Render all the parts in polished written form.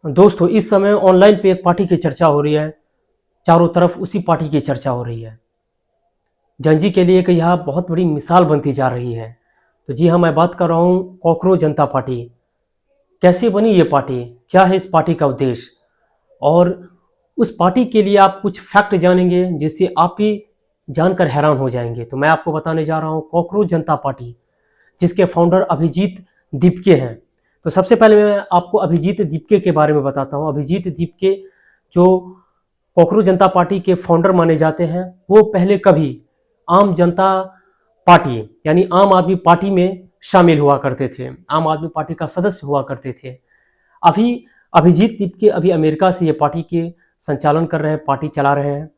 दोस्तों, इस समय ऑनलाइन पे एक पार्टी की चर्चा हो रही है। चारों तरफ उसी पार्टी की चर्चा हो रही है। जनजी के लिए कि यह बहुत बड़ी मिसाल बनती जा रही है। तो जी हाँ, मैं बात कर रहा हूँ कॉकरोच जनता पार्टी। कैसे बनी ये पार्टी, क्या है इस पार्टी का उद्देश्य, और उस पार्टी के लिए आप कुछ फैक्ट जानेंगे जिससे आप भी जानकर हैरान हो जाएंगे। तो मैं आपको बताने जा रहा हूँ कॉकरोच जनता पार्टी, जिसके फाउंडर अभिजीत दीपके हैं। तो सबसे पहले मैं आपको अभिजीत दीपके के बारे में बताता हूँ। अभिजीत दीपके जो कॉकरोच जनता पार्टी के फाउंडर माने जाते हैं, वो पहले कभी आम जनता पार्टी यानी आम आदमी पार्टी में शामिल हुआ करते थे, आम आदमी पार्टी का सदस्य हुआ करते थे। अभी अभिजीत दीपके अभी अमेरिका से ये पार्टी के संचालन कर रहे हैं, पार्टी चला रहे हैं।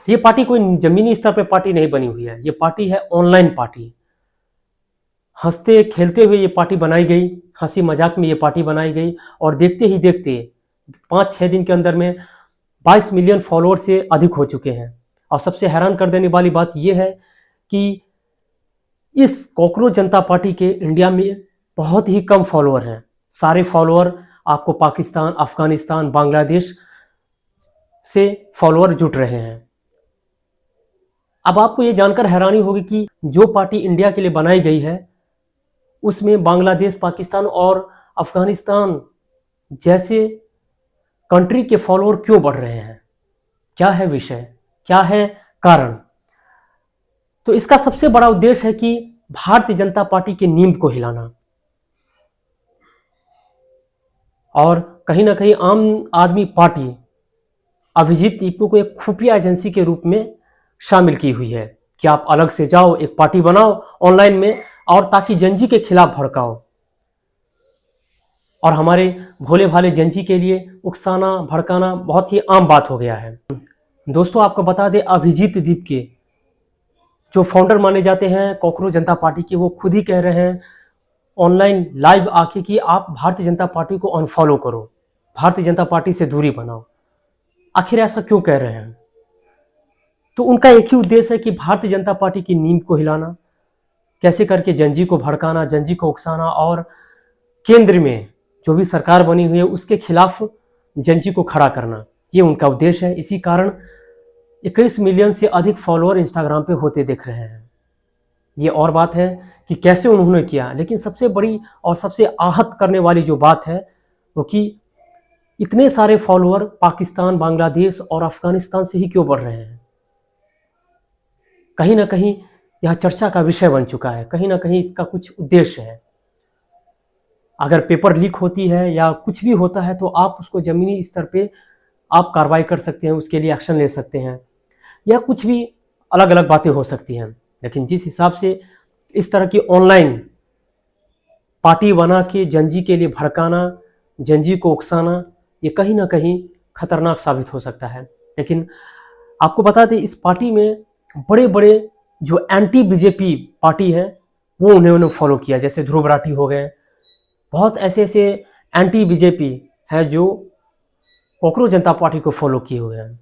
ये पार्टी कोई जमीनी स्तर पर पार्टी नहीं बनी हुई है, ये पार्टी है ऑनलाइन पार्टी। हंसते खेलते हुए ये पार्टी बनाई गई, हंसी मजाक में ये पार्टी बनाई गई, और देखते ही देखते 5-6 दिन के अंदर में 22 मिलियन फॉलोअर से अधिक हो चुके हैं। और सबसे हैरान कर देने वाली बात यह है कि इस कॉकरोच जनता पार्टी के इंडिया में बहुत ही कम फॉलोअर हैं। सारे फॉलोअर आपको पाकिस्तान, अफगानिस्तान, बांग्लादेश से फॉलोअर जुट रहे हैं। अब आपको ये जानकर हैरानी होगी कि जो पार्टी इंडिया के लिए बनाई गई है, उसमें बांग्लादेश, पाकिस्तान और अफगानिस्तान जैसे कंट्री के फॉलोअर क्यों बढ़ रहे हैं? क्या है विषय, क्या है कारण? तो इसका सबसे बड़ा उद्देश्य है कि भारतीय जनता पार्टी की नींव को हिलाना, और कहीं ना कहीं आम आदमी पार्टी अभिजीत दीपके को एक खुफिया एजेंसी के रूप में शामिल की हुई है कि आप अलग से जाओ, एक पार्टी बनाओ ऑनलाइन में, और ताकि जनजी के खिलाफ भड़काओ। और हमारे भोले भाले जनजी के लिए उकसाना, भड़काना बहुत ही आम बात हो गया है। दोस्तों, आपको बता दें, अभिजीत दीपके जो फाउंडर माने जाते हैं कॉकरोच जनता पार्टी के, वो खुद ही कह रहे हैं ऑनलाइन लाइव आके कि आप भारतीय जनता पार्टी को अनफॉलो करो, भारतीय जनता पार्टी से दूरी बनाओ। आखिर ऐसा क्यों कह रहे हैं? तो उनका एक ही उद्देश्य है कि भारतीय जनता पार्टी की नींव को हिलाना, कैसे करके जनजी को भड़काना, जनजी को उकसाना, और केंद्र में जो भी सरकार बनी हुई है उसके खिलाफ जनजी को खड़ा करना, ये उनका उद्देश्य है। इसी कारण 21 मिलियन से अधिक फॉलोअर इंस्टाग्राम पे होते दिख रहे हैं। ये और बात है कि कैसे उन्होंने किया, लेकिन सबसे बड़ी और सबसे आहत करने वाली जो बात है वो कि इतने सारे फॉलोअर पाकिस्तान, बांग्लादेश और अफगानिस्तान से ही क्यों बढ़ रहे हैं? कहीं ना कहीं यह चर्चा का विषय बन चुका है, कहीं ना कहीं इसका कुछ उद्देश्य है। अगर पेपर लीक होती है या कुछ भी होता है तो आप उसको ज़मीनी स्तर पे आप कार्रवाई कर सकते हैं, उसके लिए एक्शन ले सकते हैं, या कुछ भी अलग अलग बातें हो सकती हैं। लेकिन जिस हिसाब से इस तरह की ऑनलाइन पार्टी बना के जनजी के लिए भड़काना, जनजी को उकसाना, ये कहीं ना कहीं खतरनाक साबित हो सकता है। लेकिन आपको बता दें, इस पार्टी में बड़े बड़े जो एंटी बीजेपी पार्टी है वो उन्होंने फॉलो किया, जैसे ध्रुव राठी हो गए। बहुत ऐसे ऐसे एंटी बीजेपी है जो कॉकरोच जनता पार्टी को फॉलो किए हुए हैं।